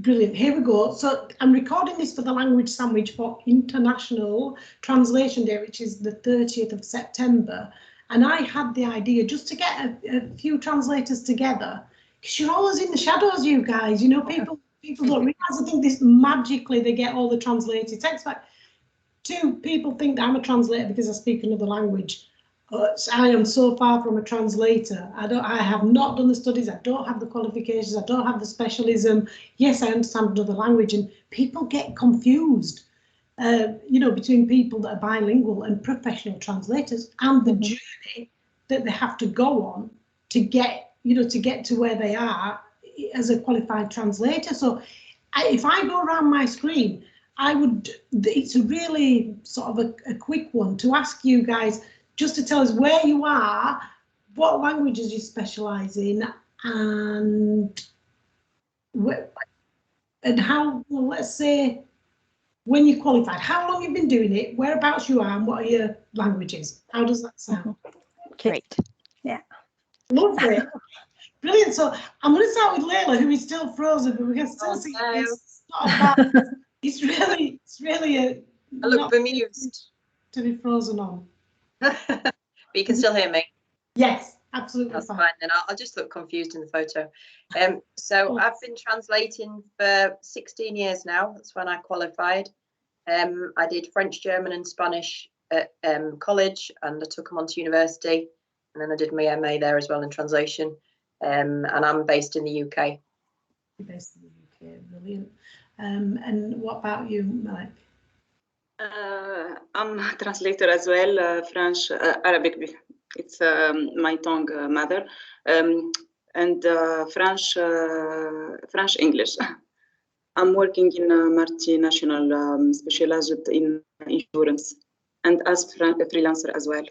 Brilliant. Here we go. So I'm recording this for the Language Sandwich for International Translation Day, which is the 30th of September. And I had the idea just to get a few translators together, because you're always in the shadows, you guys. You know, people don't realise. I think this magically they get all the translated text back. Two, people think that I'm a translator because I speak another language. I am so far from a translator. I have not done the studies. I don't have the qualifications. I don't have the specialism. Yes, I understand another language, and people get confused, you know, between people that are bilingual and professional translators, and the journey that they have to go on to get, you know, to get to where they are as a qualified translator. So if I go around my screen, it's a really sort of a quick one to ask you guys just to tell us where you are, what languages you specialise in, and how, well, let's say, when you qualified, how long you've been doing it, whereabouts you are, and what are your languages. How does that sound? Great. Yeah. Lovely. Brilliant. So I'm going to start with Layla, who is still frozen, but we can still see it's not bad. It's really a. I look bemused to be frozen on. But you can still hear me. Yes, absolutely. That's fine. Then I'll just look confused in the photo. So I've been translating for 16 years now. That's when I qualified. I did French, German and Spanish at college, and I took them on to university, and then I did my MA there as well in translation. And I'm based in the UK. You're based in the UK, brilliant. And what about you, Malik? I'm a translator as well, French, Arabic, it's my tongue mother, and French, English. I'm working in a multinational specialized in insurance and as a freelancer as well.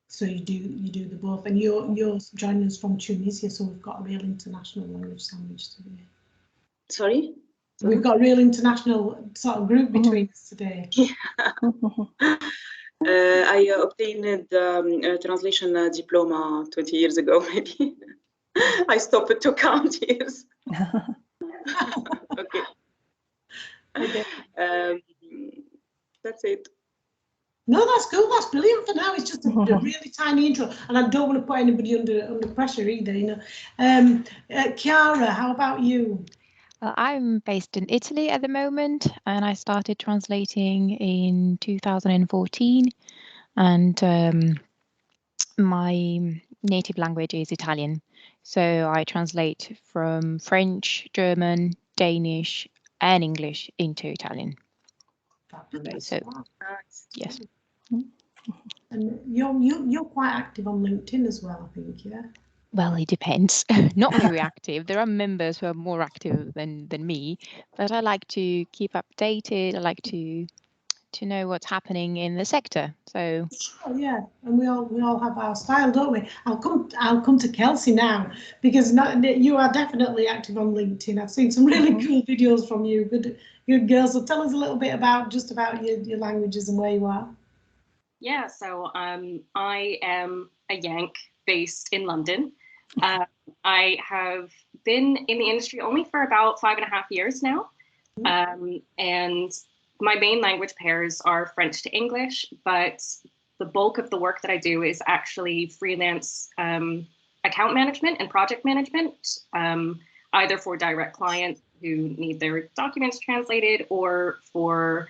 So you do the both, and you're joining us from Tunisia, so we've got a real international language sandwich today. Sorry? We've got a real international sort of group between us today. Yeah. I obtained a translation diploma 20 years ago, maybe. I stopped to count years. Okay. That's it. No, that's good. That's brilliant for now. It's just a really tiny intro, and I don't want to put anybody under pressure either. You know, Chiara, how about you? Well, I'm based in Italy at the moment, and I started translating in 2014. And my native language is Italian, so I translate from French, German, Danish, and English into Italian. So, yes. And you're quite active on LinkedIn as well, I think, yeah. Well, it depends. Not very active. There are members who are more active than me, but I like to keep updated. I like to know what's happening in the sector. So sure, yeah, and we all have our style, don't we? I'll come to Kelsey now, because you are definitely active on LinkedIn. I've seen some really cool videos from you. Good girls. So tell us a little bit about your languages and where you are. Yeah, so I am a Yank based in London. I have been in the industry only for about 5.5 years now. And my main language pairs are French to English, but the bulk of the work that I do is actually freelance account management and project management, either for direct clients who need their documents translated, or for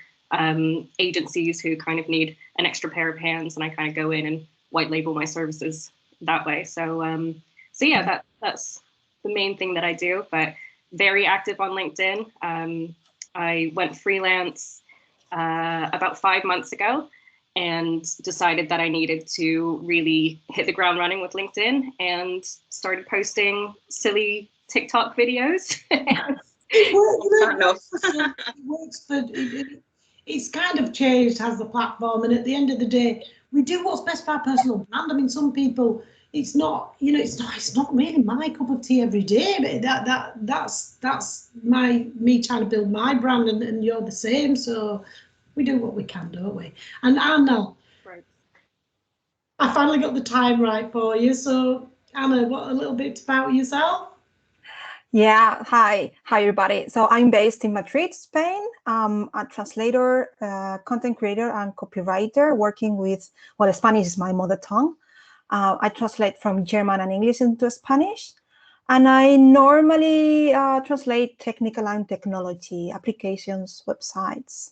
agencies who kind of need an extra pair of hands, and I kind of go in and white label my services that way. So yeah, that's the main thing that I do, but very active on LinkedIn. I went freelance about 5 months ago and decided that I needed to really hit the ground running with LinkedIn, and started posting silly TikTok videos. It works, but it's kind of changed, has the platform, and at the end of the day, we do what's best for our personal brand. I mean, some people, it's not, you know, it's not really my cup of tea every day, but that's me trying to build my brand, and you're the same. So we do what we can, don't we? And Anna, Right. I finally got the time right for you. So Anna, what a little bit about yourself? Yeah, hi everybody. So I'm based in Madrid, Spain. I'm a translator, content creator, and copywriter working with, well, Spanish is my mother tongue. I translate from German and English into Spanish. And I normally translate technical and technology applications, websites,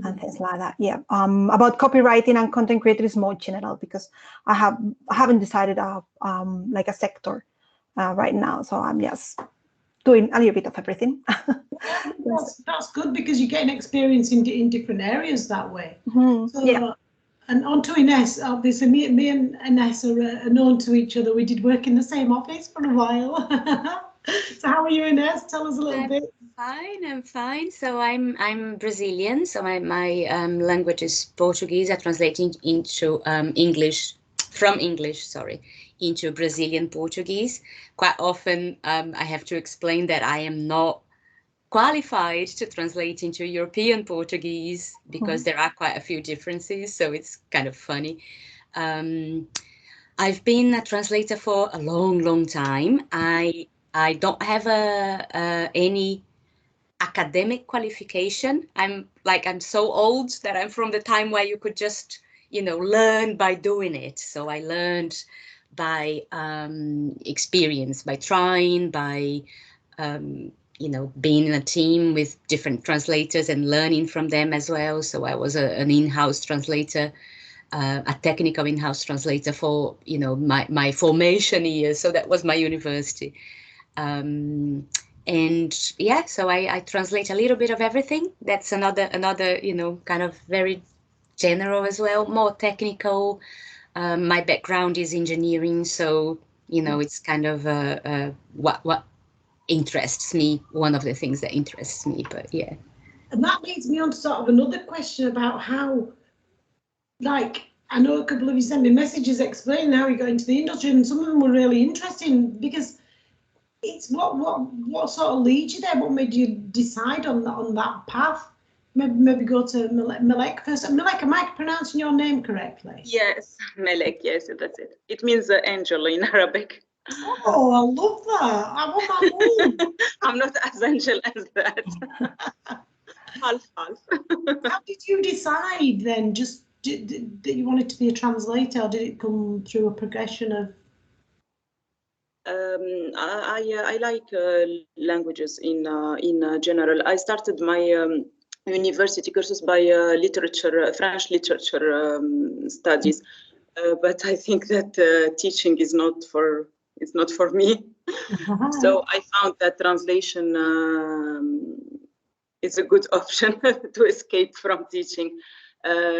and things like that. Yeah. About copywriting and content creator is more general because I haven't decided like a sector right now. So I'm just doing a little bit of everything. That's good because you get an experience in different areas that way. So, yeah. And on to Ines, obviously me and Ines are known to each other. We did work in the same office for a while. So how are you, Ines? Tell us a little bit. I'm fine. So I'm Brazilian. So my language is Portuguese. I translate into English, from English, sorry, into Brazilian Portuguese. Quite often I have to explain that I am not qualified to translate into European Portuguese because there are quite a few differences. So it's kind of funny. I've been a translator for a long time. I don't have any academic qualification. I'm so old that I'm from the time where you could just, learn by doing it. So I learned by experience, by trying, by, being in a team with different translators and learning from them as well. So I was an in-house translator, a technical in-house translator for, my formation years. So that was my university. And yeah, so I translate a little bit of everything. That's another, kind of very general as well, more technical. My background is engineering, so, it's kind of what interests me, one of the things that interests me, but yeah. And that leads me on to sort of another question about how, I know a couple of you sent me messages explaining how you got into the industry, and some of them were really interesting because it's what sort of leads you there? What made you decide on that path? Maybe go to Melek first. Melek, am I pronouncing your name correctly? Yes, Melek, yes, that's it. It means angel in Arabic. Oh, I love that. I want that name. I'm not as angel as that. Half. How did you decide then, just that you wanted to be a translator, or did it come through a progression of? I like languages in general. I started my university courses by French literature studies, but I think that teaching is not for me. So I found that translation is a good option to escape from teaching.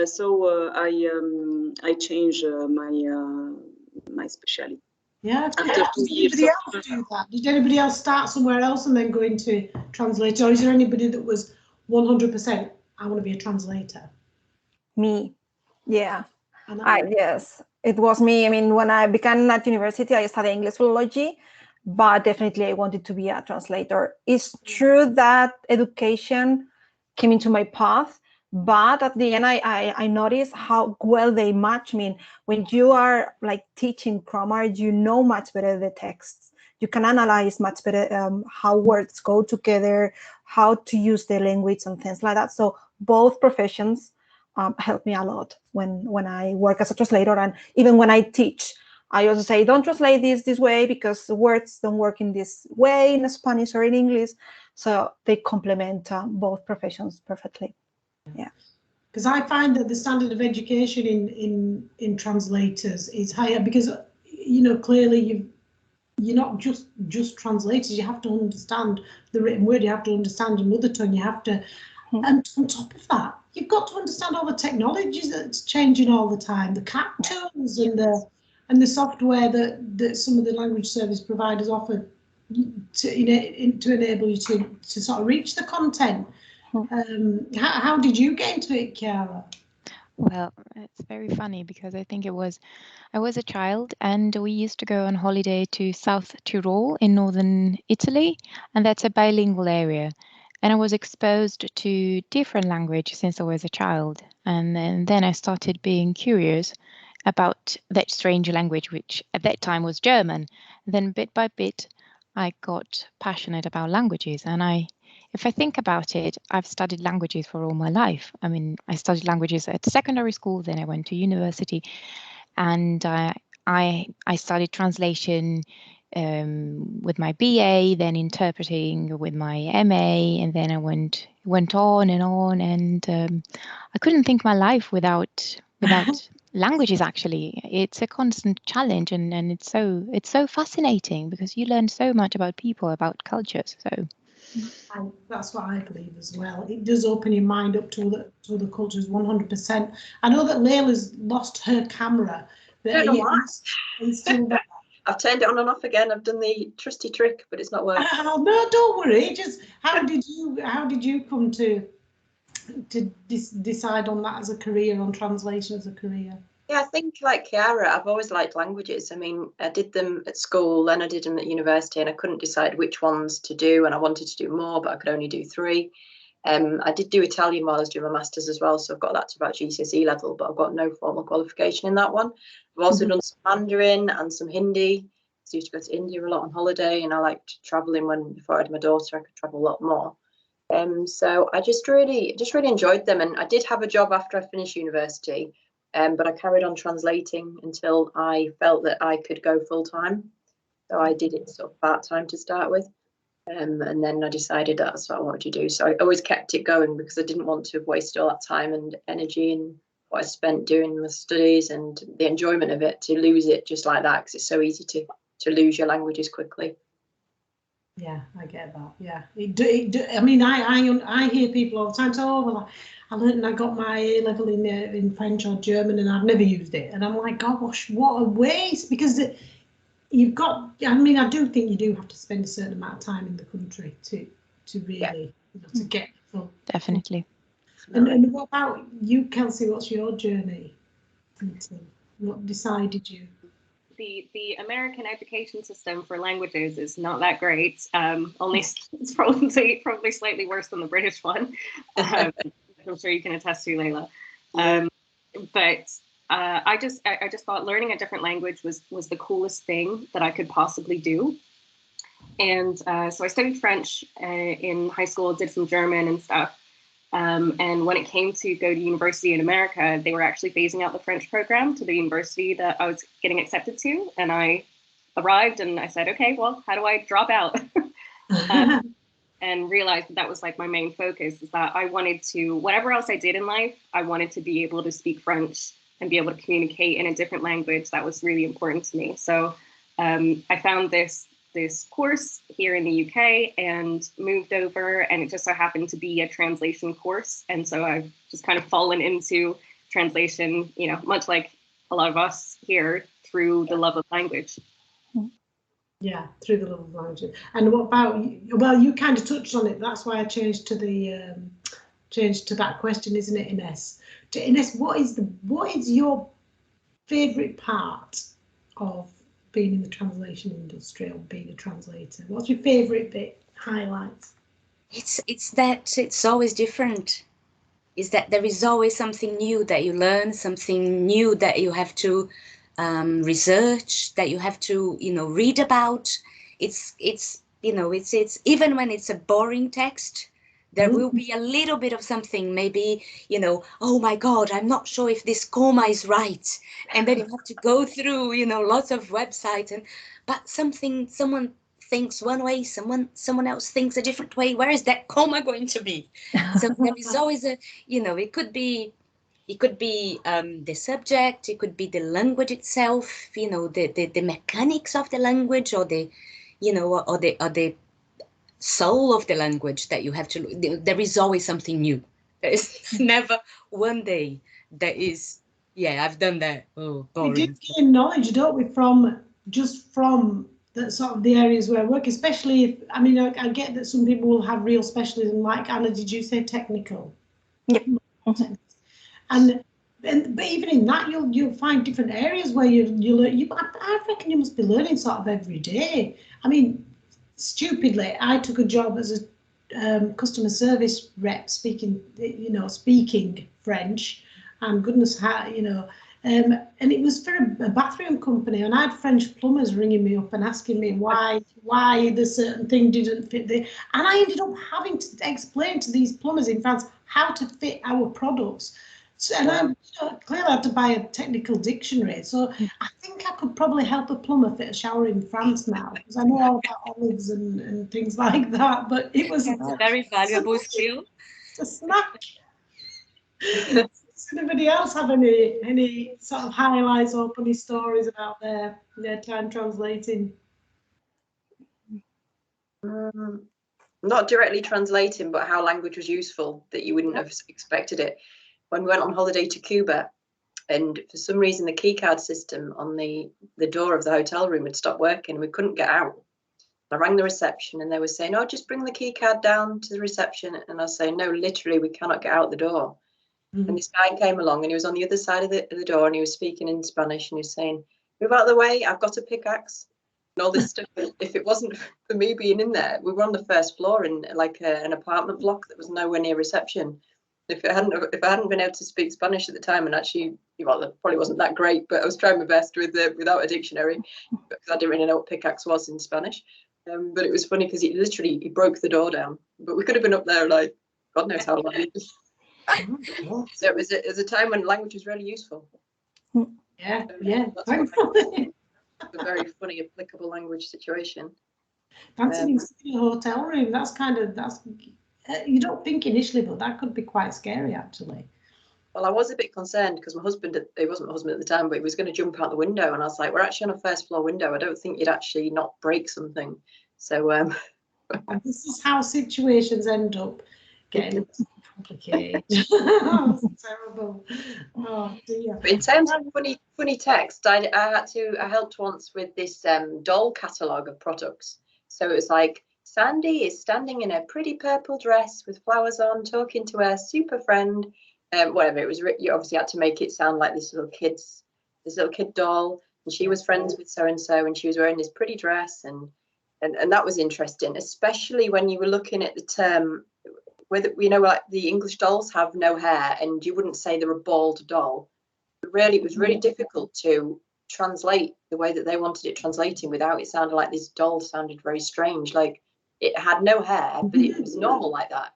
So I changed my specialty. Yeah, after 2 years. Did anybody else do that? Did anybody else start somewhere else and then go into translator? Or is there anybody that was 100%, I want to be a translator? Me, yeah. Yes, it was me. I mean, when I began at university, I studied English philology, but definitely I wanted to be a translator. It's true that education came into my path, but at the end, I noticed how well they match. I mean, when you are like teaching grammar, you know much better the texts. You can analyze much better how words go together, how to use the language and things like that. So both professions help me a lot when I work as a translator, and even when I teach. I also say, don't translate this way because the words don't work in this way in Spanish or in English. So they complement both professions perfectly. Yeah. Because I find that the standard of education in translators is higher because, clearly you're not just translators. You have to understand the written word. You have to understand your mother tongue. You have to, and on top of that, you've got to understand all the technologies that's changing all the time, the CAT tools and the software that some of the language service providers offer to enable you to sort of reach the content. How did you get into it, Chiara? Well, it's very funny because I think I was a child and we used to go on holiday to South Tyrol in northern Italy, and that's a bilingual area. And I was exposed to different language since I was a child. And then I started being curious about that strange language, which at that time was German. And then bit by bit, I got passionate about languages. And if I think about it, I've studied languages for all my life. I mean, I studied languages at secondary school, then I went to university, and I studied translation with my BA, then interpreting with my MA, and then I went on, and I couldn't think my life without languages. Actually, it's a constant challenge, and it's so fascinating because you learn so much about people, about cultures. So that's what I believe as well. It does open your mind up to the cultures 100%. I know that Layla's lost her camera. I don't know why. It's still there. I've turned it on and off again. I've done the trusty trick, but it's not working. Oh, no, don't worry. Just how did you come to decide on that as a career, on translation as a career? Yeah, I think like Chiara, I've always liked languages. I mean, I did them at school, then I did them at university, and I couldn't decide which ones to do, and I wanted to do more, but I could only do 3. I did do Italian while I was doing my masters as well, so I've got that to about GCSE level, but I've got no formal qualification in that one. I've also done some Mandarin and some Hindi. I used to go to India a lot on holiday, and I liked traveling. Before I had my daughter, I could travel a lot more. So I just really enjoyed them, and I did have a job after I finished university, but I carried on translating until I felt that I could go full time. So I did it sort of part time to start with. And then I decided that's what I wanted to do. So I always kept it going because I didn't want to waste all that time and energy and what I spent doing the studies and the enjoyment of it, to lose it just like that, because it's so easy to lose your languages quickly. Yeah, I get that. Yeah, I mean, I hear people all the time say, "Oh, well, I learned and I got my A level in French or German, and I've never used it." And I'm like, "Gosh, what a waste!" Because you've got. I mean, I do think you do have to spend a certain amount of time in the country to really to get full. Definitely. And what about you, Kelsey? What's your journey? What decided you? The American education system for languages is not that great. Only it's probably slightly worse than the British one. I'm sure you can attest to, Layla. But I just thought learning a different language was the coolest thing that I could possibly do. And so I studied French in high school, did some German and stuff. And when it came to go to university in America, they were actually phasing out the French program to the university that I was getting accepted to. And I arrived and I said, okay, well, how do I drop out? And realized that was like my main focus, is that I wanted to, whatever else I did in life, I wanted to be able to speak French and be able to communicate in a different language. That was really important to me. So I found this course here in the UK and moved over, and it just so happened to be a translation course. And so I've just kind of fallen into translation, much like a lot of us here, through the love of language. Yeah, through the love of language. And what about, well, you kind of touched on it. That's why I changed to that question, isn't it, Ines? To Ines, what is your favourite part of being in the translation industry or being a translator? What's your favourite bit, highlights? It's that it's always different. Is that there is always something new that you learn, something new that you have to research, that you have to read about. It's even when it's a boring text, there will be a little bit of something, maybe, oh my God, I'm not sure if this comma is right. And then you have to go through, lots of websites, but someone thinks one way, someone else thinks a different way. Where is that comma going to be? So there is always it could be the subject, it could be the language itself, the mechanics of the language, or the soul of the language that you have to. There is always something new. There is never one day that is, I've done that. Oh, boring. We do gain knowledge, don't we, from the sort of the areas where I work, especially if, I mean, I get that some people will have real specialism, like Anna, did you say technical? Yep. And but even in that, you'll find different areas where you learn. I reckon you must be learning sort of every day. I mean, stupidly, I took a job as a customer service rep, speaking French, and goodness, And it was for a bathroom company, and I had French plumbers ringing me up and asking me why the certain thing didn't fit the, and I ended up having to explain to these plumbers in France how to fit our products. So, and I clearly had to buy a technical dictionary. So I think I could probably help a plumber fit a shower in France now, because I know all about olives and things like that. But it was a very valuable skill. It's a snack. Does anybody else have any sort of highlights or funny stories about their time translating? Not directly translating, but how language was useful that you wouldn't have expected it. When we went on holiday to Cuba, and for some reason the key card system on the door of the hotel room had stopped working, we couldn't get out. I rang the reception and they were saying, oh, just bring the key card down to the reception. And I was saying, no, literally, we cannot get out the door. Mm-hmm. And this guy came along and he was on the other side of the door and he was speaking in Spanish and he was saying, move out of the way, I've got a pickaxe and all this stuff. If it wasn't for me being in there, we were on the first floor in like an apartment block that was nowhere near reception. If I hadn't been able to speak Spanish at the time, and actually, well, it probably wasn't that great, but I was trying my best without a dictionary because I didn't really know what pickaxe was in Spanish. But it was funny because he broke the door down. But we could have been up there like God knows how long. So it was a time when language was really useful. Yeah. That's a very funny applicable language situation. That's in a hotel room. That's you don't think initially, but that could be quite scary actually. Well, I was a bit concerned because my husband, it wasn't my husband at the time, but he was going to jump out the window, and I was like, we're actually on a first floor window. I don't think you'd actually not break something. So and this is how situations end up getting complicated. That's terrible. Oh dear. But in terms of funny text, I helped once with this doll catalogue of products. So it was like, Sandy is standing in a pretty purple dress with flowers on, talking to her super friend. Whatever it was, you obviously had to make it sound like this little kid doll, and she was friends with so and so, and she was wearing this pretty dress, and that was interesting, especially when you were looking at the term, whether like the English dolls have no hair, and you wouldn't say they're a bald doll. It was really difficult to translate the way that they wanted it translating without it sounding like this doll sounded very strange, like it had no hair, but it was normal like that.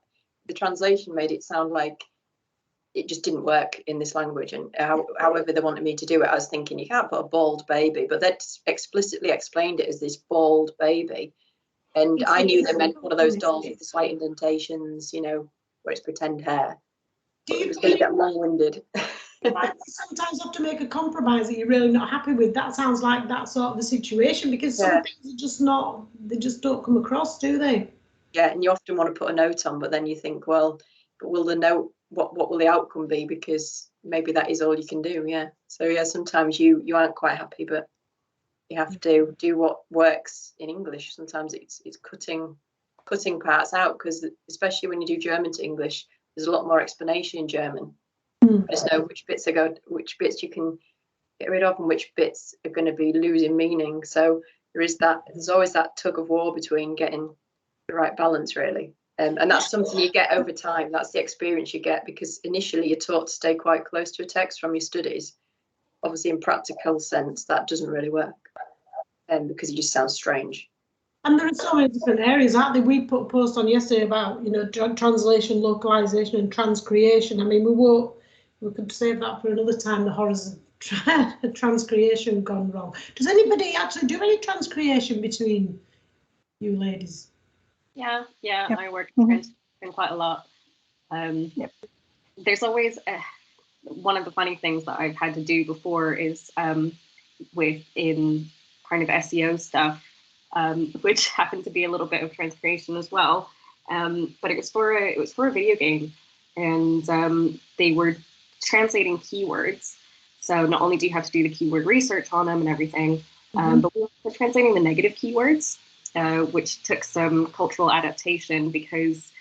The translation made it sound like it just didn't work in this language, and however they wanted me to do it, I was thinking you can't put a bald baby, but they explicitly explained it as this bald baby, and I knew they meant one of those dolls with the slight indentations, where it's pretend hair. It was going to get long-winded. Sometimes have to make a compromise that you're really not happy with. That sounds like that sort of a situation, because some things are just not, they just don't come across, do they? Yeah, and you often want to put a note on, but then you think, well, but will the note, what will the outcome be? Because maybe that is all you can do. Yeah. So yeah, sometimes you aren't quite happy, but you have to do what works in English. Sometimes it's cutting parts out, because especially when you do German to English, there's a lot more explanation in German. You just know which bits you can get rid of and which bits are going to be losing meaning. So there's always that tug of war between getting the right balance, really. And that's something you get over time. That's the experience you get, because initially you're taught to stay quite close to a text from your studies. Obviously, in practical sense, that doesn't really work, because it just sounds strange. And there are so many different areas, aren't there? We put a post on yesterday about, translation, localization, and transcreation. I mean, we could save that for another time, the horrors of transcreation gone wrong. Does anybody actually do any transcreation between you ladies? Yeah. I work in quite a lot. There's always one of the funny things that I've had to do before is in kind of SEO stuff, which happened to be a little bit of transcreation as well. But it was for a video game, and they were translating keywords. So not only do you have to do the keyword research on them and everything, but we were translating the negative keywords, which took some cultural adaptation, because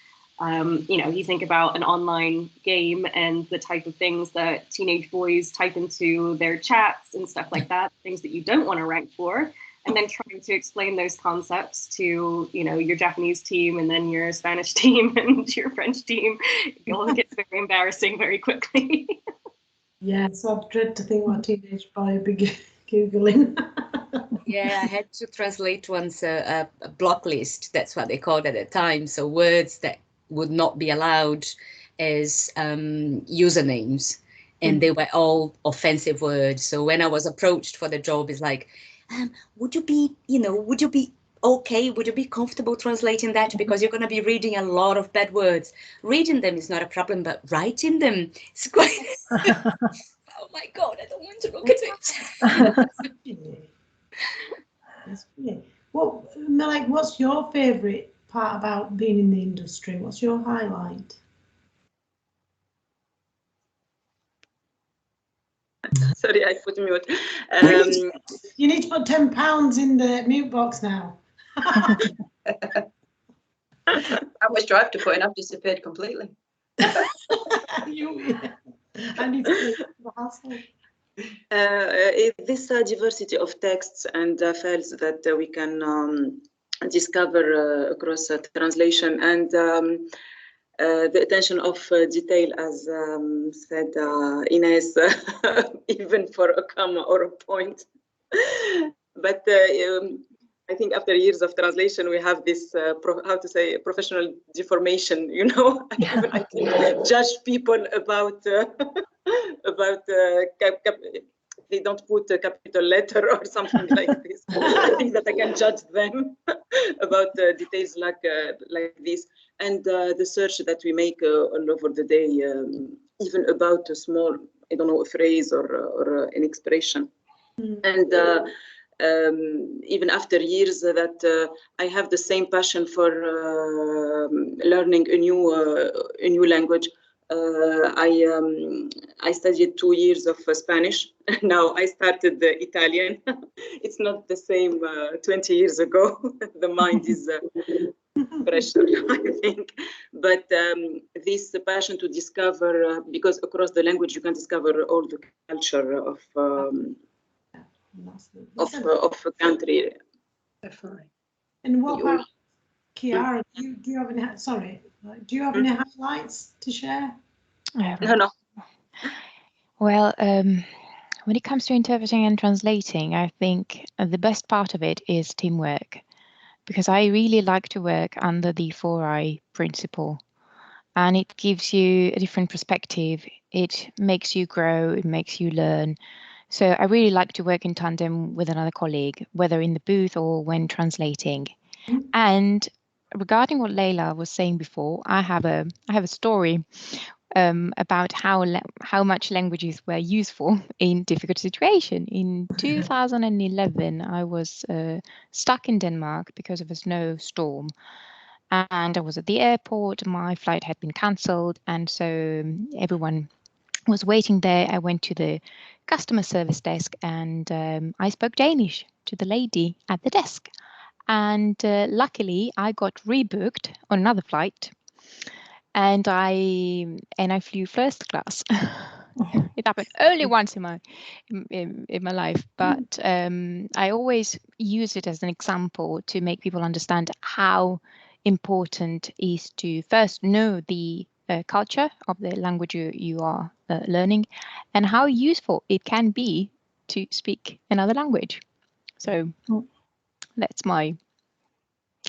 you think about an online game and the type of things that teenage boys type into their chats and stuff like that, things that you don't want to rank for, and then trying to explain those concepts to, your Japanese team, and then your Spanish team and your French team. It all gets very embarrassing very quickly. Yes, I dread to think what teenage boy would be Googling. Yeah, I had to translate once a block list. That's what they called at the time. So words that would not be allowed as usernames, and they were all offensive words. So when I was approached for the job, it's like, would you be okay? Would you be comfortable translating that? Because you're going to be reading a lot of bad words. Reading them is not a problem, but writing them is quite. Oh my God, I don't want to look at it. That's brilliant. Well, Malik, what's your favourite part about being in the industry? What's your highlight? Sorry, I put mute. You need to put £10 in the mute box now. How much do I have to put in? I've disappeared completely. I need to put the hassle. This diversity of texts and files that we can discover across translation, and the attention of detail, as said Ines, even for a comma or a point. But I think after years of translation, we have this, professional deformation, you know. Even I can judge people about they don't put a capital letter or something like this. I think that I can judge them about details like this. And the search that we make all over the day, even about a small, I don't know, a phrase or an expression. And even after years that I have the same passion for learning a new language. I studied 2 years of Spanish. Now I started the Italian. It's not the same 20 years ago. The mind is pressure, I think. But this passion to discover, because across the language you can discover all the culture of a country. Definitely. And what about Chiara? Do you have any? Sorry, do you have any highlights to share? No. Well, when it comes to interpreting and translating, I think the best part of it is teamwork, because I really like to work under the 4I principle, and it gives you a different perspective. It makes you grow, it makes you learn. So I really like to work in tandem with another colleague, whether in the booth or when translating. And regarding what Leila was saying before, I have a story about how much languages were useful in difficult situation. In 2011, I was stuck in Denmark because of a snowstorm, and I was at the airport. My flight had been cancelled, and so everyone was waiting there. I went to the customer service desk, and I spoke Danish to the lady at the desk. And luckily, I got rebooked on another flight, and I flew first class. It happened only once in my life, but I always use it as an example to make people understand how important it is to first know the culture of the language you are learning, and how useful it can be to speak another language. So that's my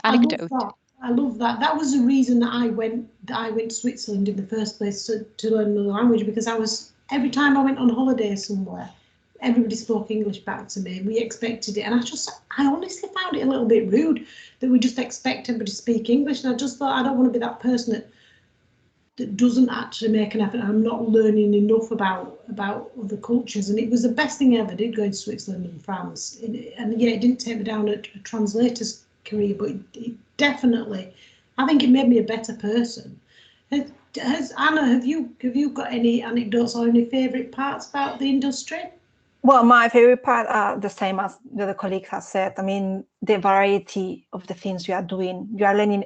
anecdote. I love that. That was the reason that I went to Switzerland in the first place, to learn another language, because every time I went on holiday somewhere, everybody spoke English back to me. We expected it, and I honestly found it a little bit rude that we just expect everybody to speak English. And I just thought, I don't want to be that person that doesn't actually make an effort. I'm not learning enough about other cultures. And it was the best thing I ever did, going to Switzerland and France. And yeah, it didn't take me down a translator's career, but it definitely, I think it made me a better person. Anna, have you got any anecdotes or any favourite parts about the industry? Well, my favorite part, the same as the other colleagues have said. I mean, the variety of the things you are doing. You are learning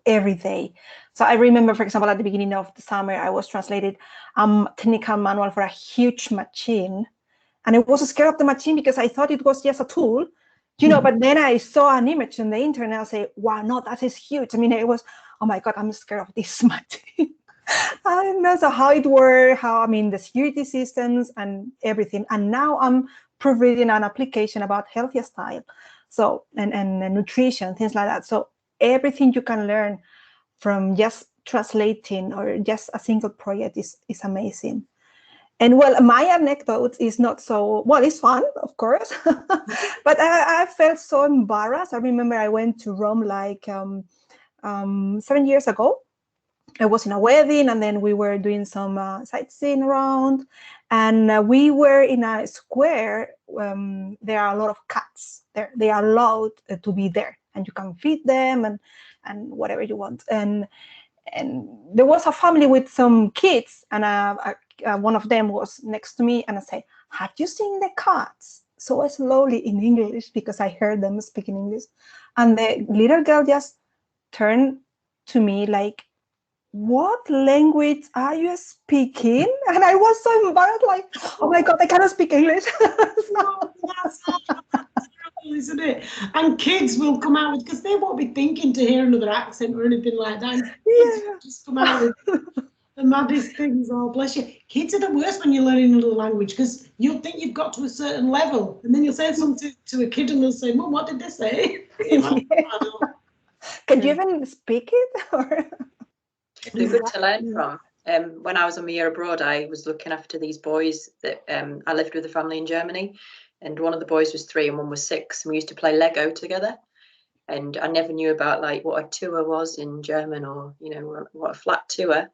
every day. So I remember, for example, at the beginning of the summer, I was translated technical manual for a huge machine, and I was scared of the machine because I thought it was just a tool, you know. But then I saw an image on the internet. I say, wow, no, that is huge. I mean, it was, oh my God, I'm scared of this machine. I don't know so how it works, how, I mean, the security systems and everything. And now I'm proofreading an application about healthy style. So, and nutrition, things like that. So everything you can learn from just translating or just a single project is amazing. And well, my anecdote is not so, well, it's fun, of course, but I felt so embarrassed. I remember I went to Rome like 7 years ago. I was in a wedding, and then we were doing some sightseeing around, and we were in a square. There are a lot of cats there. They are allowed to be there, and you can feed them and whatever you want. And there was a family with some kids, and one of them was next to me, and I said, "Have you seen the cats?" So slowly in English, because I heard them speaking English, and the little girl just turned to me like, "What language are you speaking?" And I was so embarrassed, like, "Oh my God, I cannot speak English." That's terrible, isn't it? And kids will come out with, because they won't be thinking to hear another accent or anything like that. And kids will just come out with the maddest things. Oh, bless you. Kids are the worst when you're learning another language, because you'll think you've got to a certain level, and then you'll say something to a kid and they'll say, "Mum, what did they say?" Can you even speak it? Or They're good to learn from. When I was on my year abroad, I was looking after these boys that I lived with a family in Germany, and one of the boys was 3 and one was 6, and we used to play Lego together. And I never knew about like what a tour was in German, or what a flat tour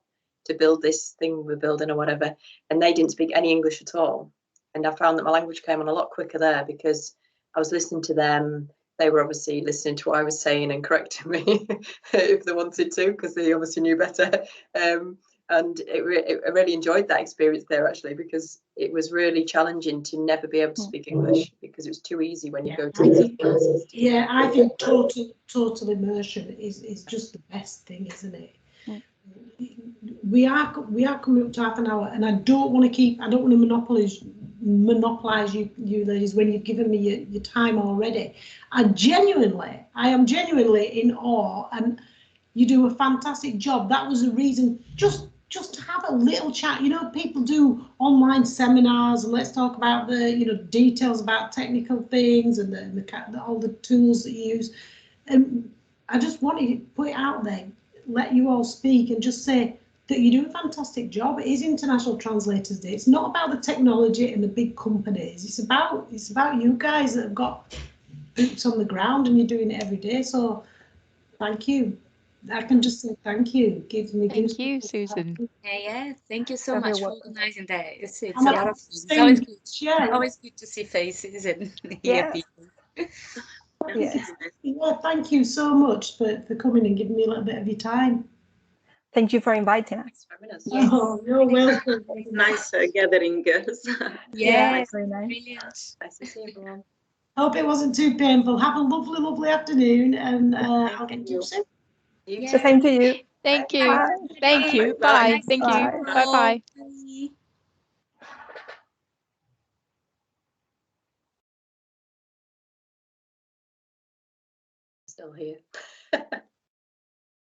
to build this thing we're building or whatever. And they didn't speak any English at all. And I found that my language came on a lot quicker there because I was listening to them. They were obviously listening to what I was saying and correcting me if they wanted to, because they obviously knew better. And I really enjoyed that experience there, actually, because it was really challenging to never be able to speak English, because it was too easy when you go to these places. Yeah, I think total immersion is just the best thing, isn't it? We are coming up to half an hour, and I don't want to monopolize you ladies when you've given me your time already. I am genuinely in awe, and you do a fantastic job. That was the reason, just to have a little chat. People do online seminars, and let's talk about the details about technical things and all the tools that you use. And I just wanted to put it out there, let you all speak, and just say that you do a fantastic job. It is International Translators Day. It's not about the technology and the big companies. It's about you guys that have got boots on the ground, and you're doing it every day. So thank you. I can just say thank you. Gives me Thank you, Susan. Yeah, thank you so much for organizing that. It's a And lot of fun. It's always good. Yeah. Always good to see faces and hear Yes. people. Yes. Yeah, thank you so much for coming and giving me a little bit of your time. Thank you for inviting us. Thanks for having us. Yes. Oh, you're welcome. Nice gathering, girls. Yeah, very nice. brilliant. Nice to see everyone. Hope it wasn't too painful. Have a lovely, lovely afternoon, and I'll get in touch soon. You The same to you. Thank you. Bye. Thank you. Bye. Bye. Thank Bye. you. Bye bye. Bye. Still here.